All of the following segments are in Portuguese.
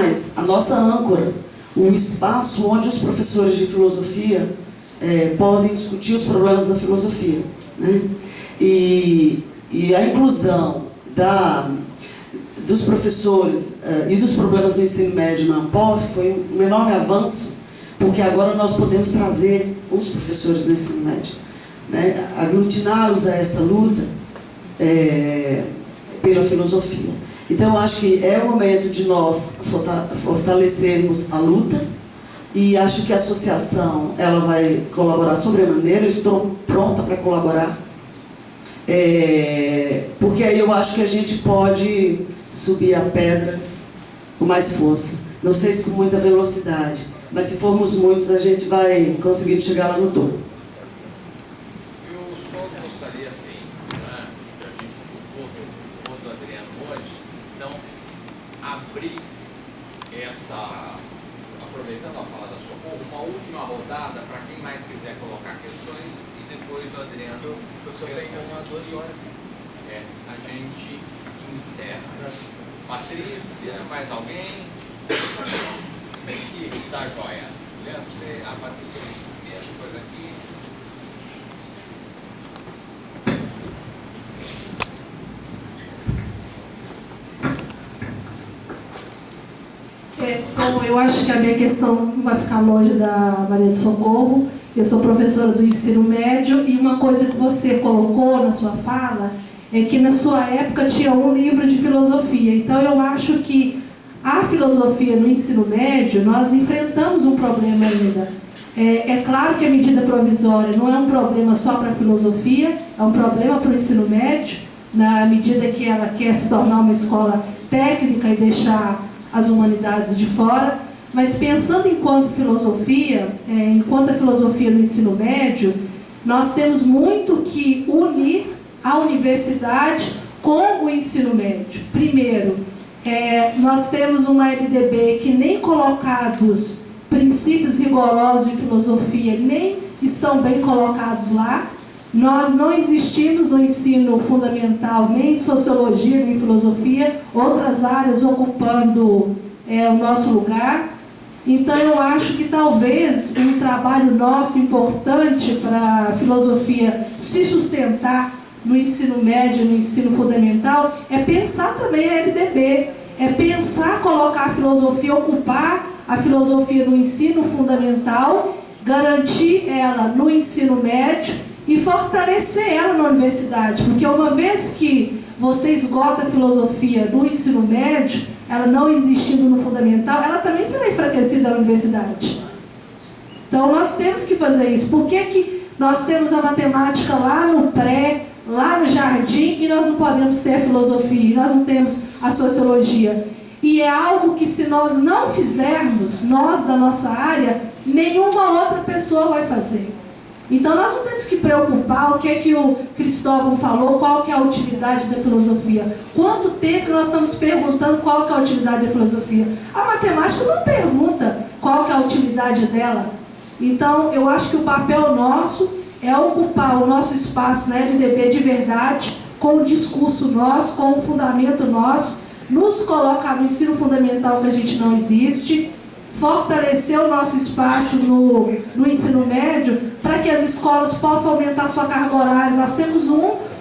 mais a nossa âncora, o espaço onde os professores de filosofia podem discutir os problemas da filosofia, né? E a inclusão dos professores e dos problemas do ensino médio na ANPOF foi um enorme avanço, porque agora nós podemos trazer os professores do ensino médio, né? Aglutiná-los a essa luta pela filosofia. Então, eu acho que é o momento de nós fortalecermos a luta, e acho que a associação ela vai colaborar sobremaneira. Eu estou pronta para colaborar, porque aí eu acho que a gente pode subir a pedra com mais força. Não sei se com muita velocidade, mas se formos muitos, a gente vai conseguir chegar lá no topo. Eu só gostaria, assim, né, que a gente supor do Adriano hoje, então, abrir aproveitando a fala da Socorro, uma última rodada para quem mais quiser colocar questões, e depois o Adriano... Eu só tenho 2 horas. A gente encerra. Patrícia, mais alguém? Tem que tá joia. Leandro, a Patrícia primeiro, depois aqui. Bom, eu acho que a minha questão não vai ficar longe da Maria de Socorro. Eu sou professora do ensino médio, e uma coisa que você colocou na sua fala é que na sua época tinha um livro de filosofia. Então eu acho que a filosofia no ensino médio, nós enfrentamos um problema ainda. É claro que a medida provisória não é um problema só para a filosofia, é um problema para o ensino médio, na medida que ela quer se tornar uma escola técnica e deixar as humanidades de fora. Mas pensando enquanto a filosofia no ensino médio, nós temos muito que unir a universidade com o ensino médio. Primeiro, nós temos uma LDB que nem colocados princípios rigorosos de filosofia nem estão bem colocados lá. Nós não existimos no ensino fundamental, nem em sociologia, nem em filosofia, outras áreas ocupando o nosso lugar. Então, eu acho que talvez um trabalho nosso importante para a filosofia se sustentar no ensino médio, no ensino fundamental, é pensar também a LDB, é pensar, colocar a filosofia, ocupar a filosofia no ensino fundamental, garantir ela no ensino médio e fortalecer ela na universidade, porque uma vez que você esgota a filosofia do ensino médio, ela não existindo no fundamental, ela também será enfraquecida na universidade. Então nós temos que fazer isso. Por que nós temos a matemática lá no pré, lá no jardim, e nós não podemos ter a filosofia, e nós não temos a sociologia? E é algo que, se nós não fizermos, nós da nossa área, nenhuma outra pessoa vai fazer. Então nós não temos que preocupar o que o Cristóvão falou, qual que é a utilidade da filosofia. Quanto tempo nós estamos perguntando qual que é a utilidade da filosofia? A matemática não pergunta qual que é a utilidade dela. Então eu acho que o papel nosso é ocupar o nosso espaço na LDB de verdade, com o discurso nosso, com o fundamento nosso, nos colocar no ensino fundamental que a gente não existe, fortalecer o nosso espaço no ensino médio, para que as escolas possam aumentar sua carga horária. Nós temos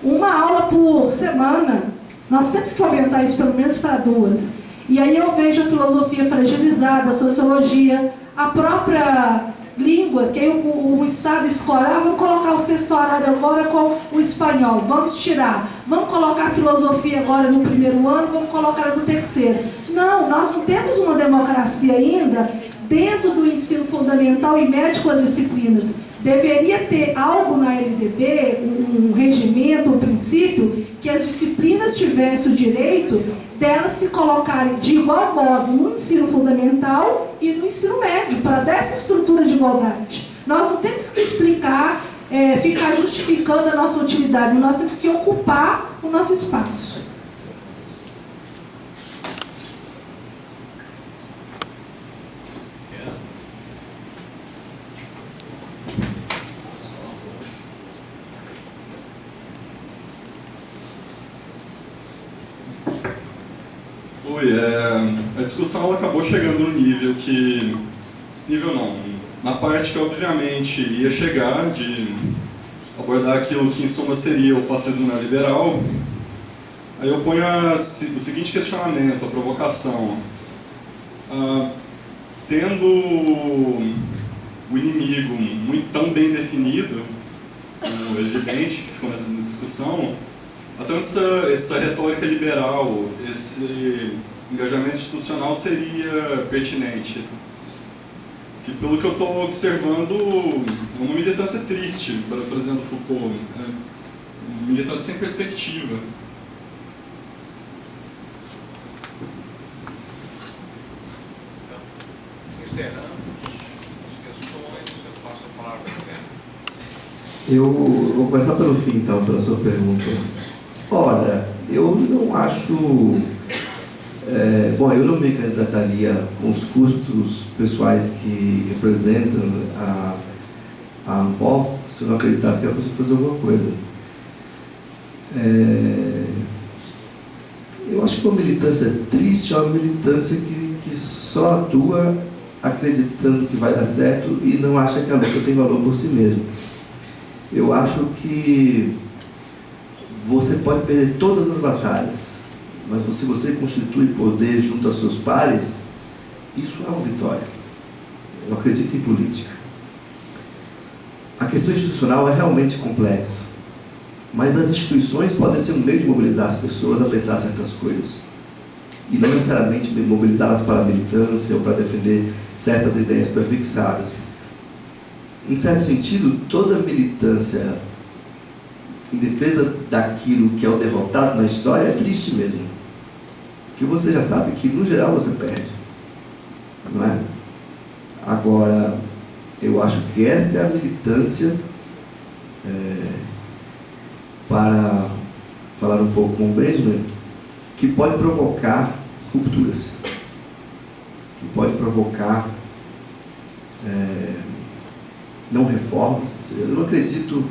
uma aula por semana, nós temos que aumentar isso pelo menos para 2. E aí eu vejo a filosofia fragilizada, a sociologia, a própria língua, que o Estado escolar, vamos colocar o 6º horário agora com o espanhol, vamos tirar, vamos colocar a filosofia agora no 1º ano, vamos colocar no 3º. Não, nós não temos uma democracia ainda dentro do ensino fundamental e médio com as disciplinas. Deveria ter algo na LDB, um regimento, um princípio, que as disciplinas tivessem o direito delas se colocarem de igual modo no ensino fundamental e no ensino médio, para dar essa estrutura de igualdade. Nós não temos que explicar, ficar justificando a nossa utilidade, nós temos que ocupar o nosso espaço. Oi, discussão ela acabou chegando no nível que... Nível não, na parte que obviamente ia chegar de abordar aquilo que em suma seria o fascismo neoliberal. Aí eu ponho o seguinte questionamento, a provocação. Tendo o inimigo muito tão bem definido, evidente, que ficou nessa discussão, então essa retórica liberal, esse engajamento institucional seria pertinente. Que, pelo que eu estou observando, é uma militância triste, parafraseando Foucault, uma militância sem perspectiva. Encerrando as questões, eu passo a palavra para o Roberto. Eu vou começar pelo fim, então, pela sua pergunta. Olha, eu não acho... bom, eu não me candidataria com os custos pessoais que representam a ANPOF se eu não acreditasse que era possível fazer alguma coisa. Eu acho que uma militância triste é uma militância que só atua acreditando que vai dar certo e não acha que a luta tem valor por si mesmo. Eu acho que você pode perder todas as batalhas, mas se você constitui poder junto aos seus pares, isso é uma vitória. Eu acredito em política. A questão institucional é realmente complexa, mas as instituições podem ser um meio de mobilizar as pessoas a pensar certas coisas. E não necessariamente mobilizá-las para a militância ou para defender certas ideias prefixadas. Em certo sentido, toda militância em defesa daquilo que é o derrotado na história é triste mesmo. Porque você já sabe que, no geral, você perde. Não é? Agora, eu acho que essa é a militância, para falar um pouco com o Benjamin, que pode provocar rupturas. Que pode provocar não reformas. Eu não acredito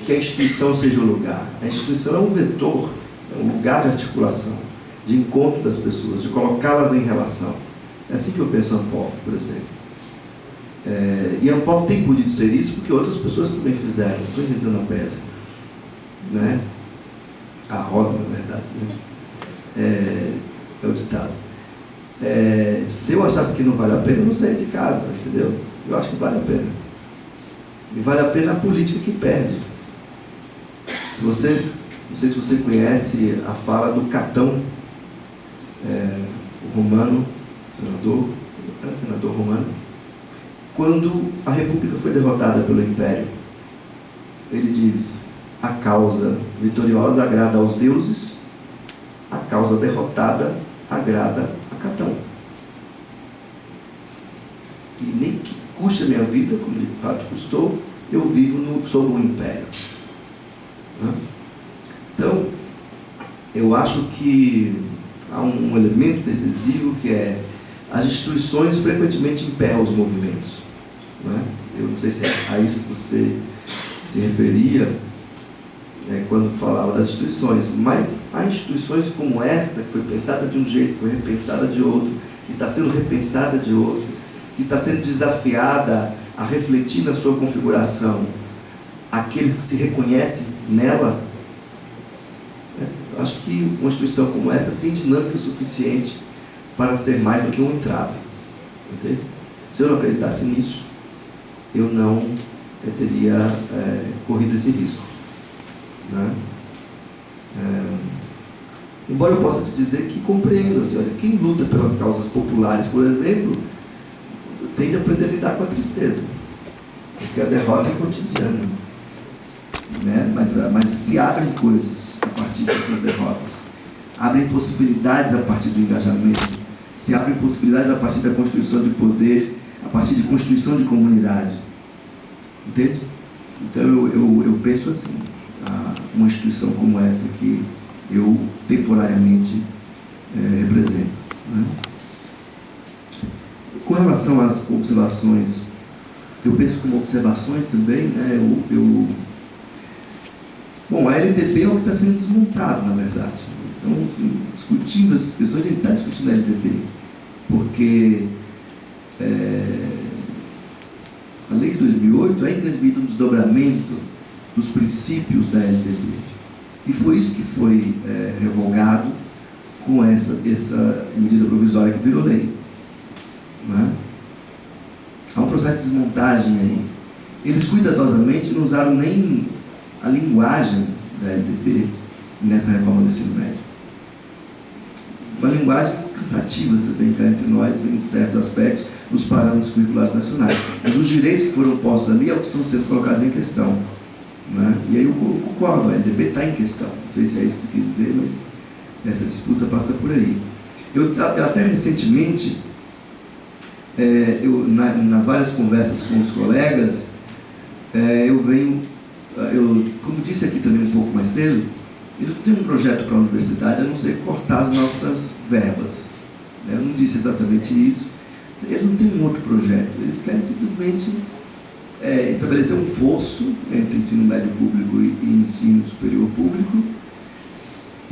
que a instituição seja o lugar. A instituição é um vetor, é um lugar de articulação, de encontro das pessoas, de colocá-las em relação. É assim que eu penso a ANPOF, por exemplo. E a ANPOF tem podido ser isso porque outras pessoas também fizeram. Não estou inventando a pedra. Né? A roda, na verdade. Né? É o ditado. Se eu achasse que não vale a pena, eu não saia de casa, entendeu? Eu acho que vale a pena. E vale a pena a política que perde. Não sei se você conhece a fala do Catão, o romano, senador romano, quando a República foi derrotada pelo Império. Ele diz: a causa vitoriosa agrada aos deuses, a causa derrotada agrada a Catão. E nem que custe a minha vida, como de fato custou, eu vivo sob um império. Então, eu acho que há um elemento decisivo que é as instituições frequentemente emperram os movimentos. Eu não sei se é a isso que você se referia quando falava das instituições, mas há instituições como esta, que foi pensada de um jeito, que foi repensada de outro, que está sendo repensada de outro, que está sendo desafiada a refletir na sua configuração aqueles que se reconhecem nela. Eu acho que uma instituição como essa tem dinâmica suficiente para ser mais do que um entrave. Entende? Se eu não acreditasse nisso, eu não teria corrido esse risco. Né? Embora eu possa te dizer que compreendo, assim, quem luta pelas causas populares, por exemplo, tende a aprender a lidar com a tristeza, porque a derrota é cotidiana, né? Mas se abrem coisas a partir dessas derrotas, abrem possibilidades a partir do engajamento, se abrem possibilidades a partir da constituição de poder, a partir de constituição de comunidade. Entende? Então eu penso assim, uma instituição como essa que eu temporariamente represento. Né? Com relação às observações, eu penso como observações também, né? Bom, a LDB é o que está sendo desmontado, na verdade. Estão assim, discutindo essas questões, a gente está discutindo a LDB, porque a lei de 2008 é, em grande medida, um desdobramento dos princípios da LDB. E foi isso que foi revogado com essa medida provisória que virou lei. Não é? Há um processo de desmontagem aí. Eles cuidadosamente não usaram nem a linguagem da LDB nessa reforma do ensino médio. Uma linguagem cansativa também cá entre nós, em certos aspectos, nos parâmetros curriculares nacionais. Mas os direitos que foram postos ali é o que estão sendo colocados em questão. Né? E aí eu concordo, a LDB está em questão. Não sei se é isso que você quis dizer, mas essa disputa passa por aí. Eu até recentemente, nas várias conversas com os colegas, como disse aqui também um pouco mais cedo, eles não têm um projeto para a universidade a não ser cortar as nossas verbas. Eu não disse exatamente isso. Eles não têm um outro projeto. Eles querem simplesmente estabelecer um fosso entre ensino médio público e ensino superior público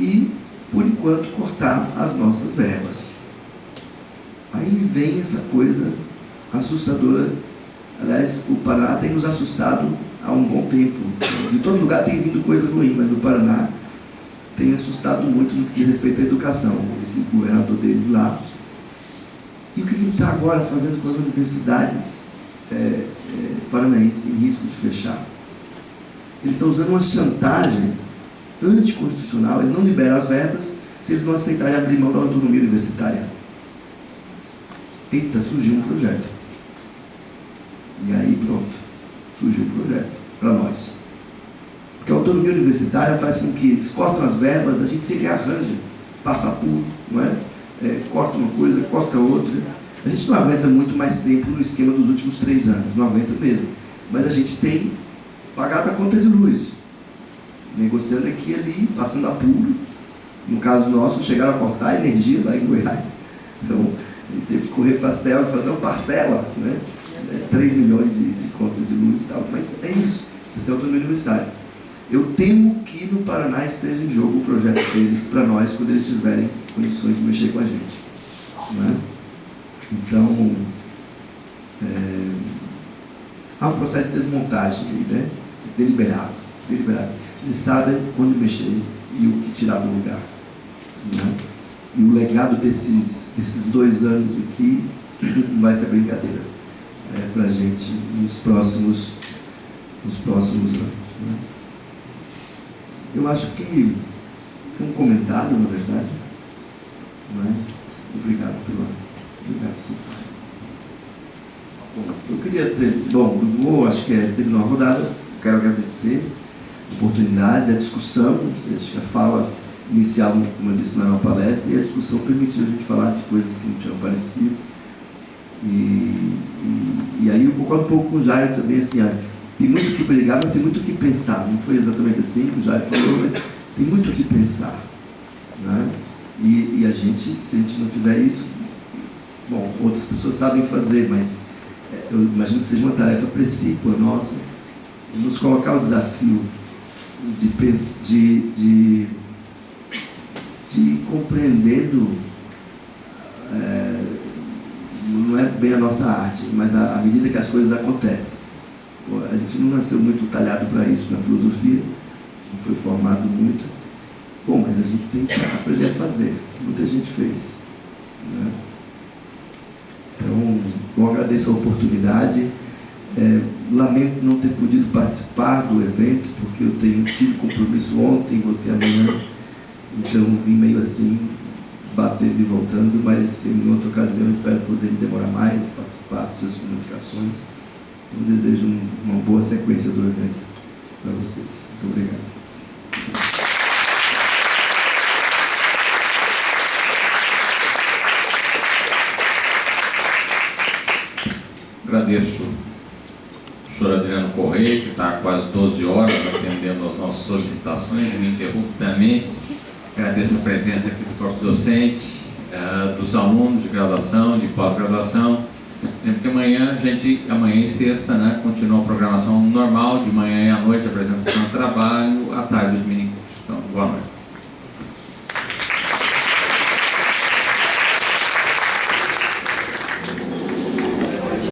e, por enquanto, cortar as nossas verbas. Aí me vem essa coisa assustadora. Aliás, o Paraná tem nos assustado há um bom tempo. De todo lugar tem vindo coisa ruim, mas no Paraná tem assustado muito no que diz respeito à educação. Esse governador deles lá. E o que ele está agora fazendo com as universidades paranaenses em risco de fechar? Eles estão usando uma chantagem anticonstitucional. Ele não libera as verbas se eles não aceitarem abrir mão da autonomia universitária. Eita, surgiu um projeto. E aí pronto, surgiu um projeto para nós. Porque a autonomia universitária faz com que eles cortam as verbas, a gente se rearranja, passa apuro, não é? Corta uma coisa, corta outra. A gente não aguenta muito mais tempo no esquema dos últimos 3 anos, não aguenta mesmo. Mas a gente tem pagado a conta de luz, negociando aqui e ali, passando apuro. No caso nosso, chegaram a cortar a energia lá em Goiás. Então, a gente teve que correr para a CEL e falar, não, parcela, né? 3 milhões de conta de luz e tal. Mas é isso, você tem autonomia universitária. Eu temo que no Paraná esteja em jogo o projeto deles para nós, quando eles tiverem condições de mexer com a gente. Não é? Então, há um processo de desmontagem aí, né? Deliberado. Eles sabem onde mexer e o que tirar do lugar. Né? E o legado desses 2 anos aqui não vai ser brincadeira para a gente nos próximos anos. Né? Eu acho que foi um comentário, na verdade. Não é? Obrigado, senhor. Bom, eu queria acho que terminou a rodada. Quero agradecer a oportunidade, a discussão. Acho que a fala inicial, como eu disse, não era uma palestra, e a discussão permitiu a gente falar de coisas que não tinham aparecido. E aí eu concordo um pouco com o Jair também, assim, tem muito o que brigar, mas tem muito o que pensar. Não foi exatamente assim que o Jair falou, mas tem muito o que pensar. Né? E a gente, se a gente não fizer isso, bom, outras pessoas sabem fazer, mas eu imagino que seja uma tarefa precípua nossa, de nos colocar o desafio de compreendendo, não é bem a nossa arte, mas à medida que as coisas acontecem. A gente não nasceu muito talhado para isso na filosofia, não foi formado muito. Bom, mas a gente tem que aprender a fazer. Muita gente fez. Né? Então, eu agradeço a oportunidade. Lamento não ter podido participar do evento, porque eu tive compromisso ontem, vou ter amanhã. Então, vim meio assim, batendo e voltando, mas em outra ocasião espero poder demorar mais, participar, assistir as comunicações. Eu desejo uma boa sequência do evento para vocês. Muito obrigado. Agradeço o senhor Adriano Correia, que está há quase 12 horas atendendo às nossas solicitações ininterruptamente. Agradeço a presença aqui do corpo docente, dos alunos de graduação, de pós-graduação, Porque amanhã e sexta, né, continua a programação normal, de manhã e à noite apresentação de trabalho, à tarde os minicursos. Então, boa noite.